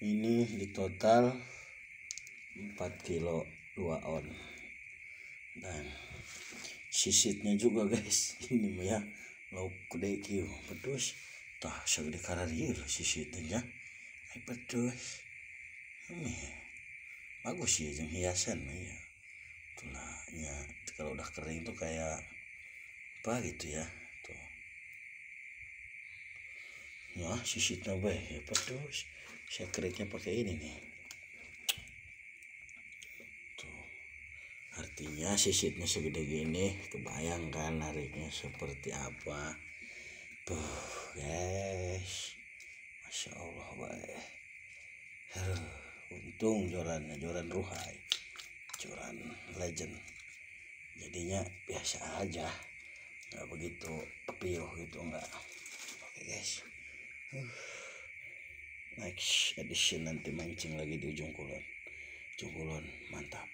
Ini di total 4 kilo 2 on. Dan sisitnya juga guys, ini mah ya lauk gede kieu pedus tah sagede kararieu sisitnya ai pedus. Bagus sih jeung hiasan mah ya. Itulah ya, kalau udah kering tuh kayak apa gitu ya tuh ya, sisitnya baik ya pedus. Saya keringnya pakai ini nih tuh, artinya sisitnya segede gini, kebayang kan nariknya seperti apa tuh guys. Masya Allah baik. Untung joran Ruhai, joran legend, jadinya biasa aja, nggak begitu piuh gitu, nggak. Oke guys, next edition nanti mancing lagi di ujung kulon, mantap.